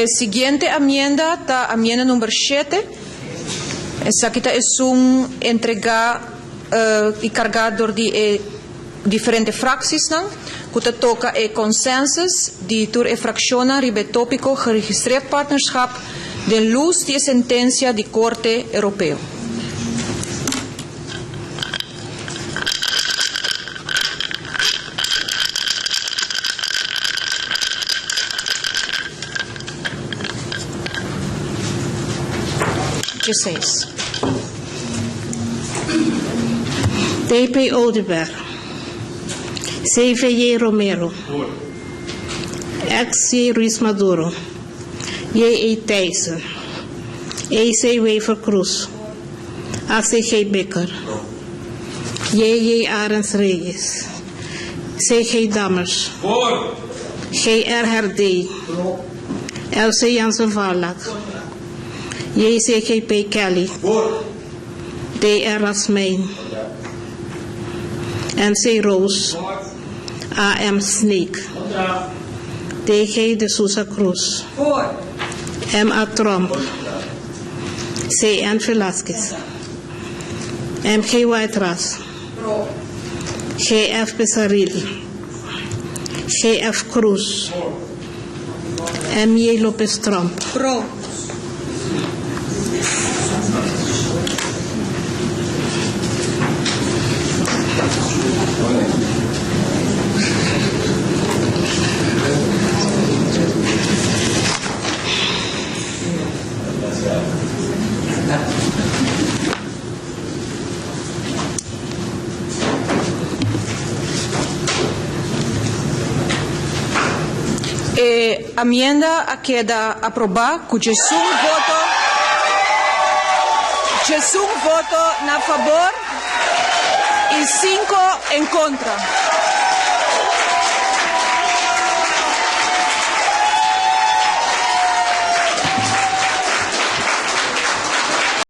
Siguiente enmienda, ta enmienda número 7. Essa aqui é entregar e carregar door die diferentes fracties não, que toca consensus die door fractiona ribe tópico geregistreerd partnerschap den luz die sentencia di Corte Europeo. T.P. Odeberg, C.V.J. Romero, X.C. Ruiz Maduro, J.E. Thijssen, E.C. Wever Cruz, A.C.G. Becker, J.J. Arends Reyes, C.G. Dammers, G.R. Herdey, L.C. Jansen Varlak, J.C.G.P. Kelly, D.R. Rasmein, M.C. Rose, A.M. Sneak, D.G. de Souza Cruz, M.A. Trump, C.N. Velasquez, M.G. Whiteras, G.F. Pesaril, G.F. Cruz, M.J. Lopez Trump. Enmienda queda aprobada, cuyo voto a favor y 5 en contra.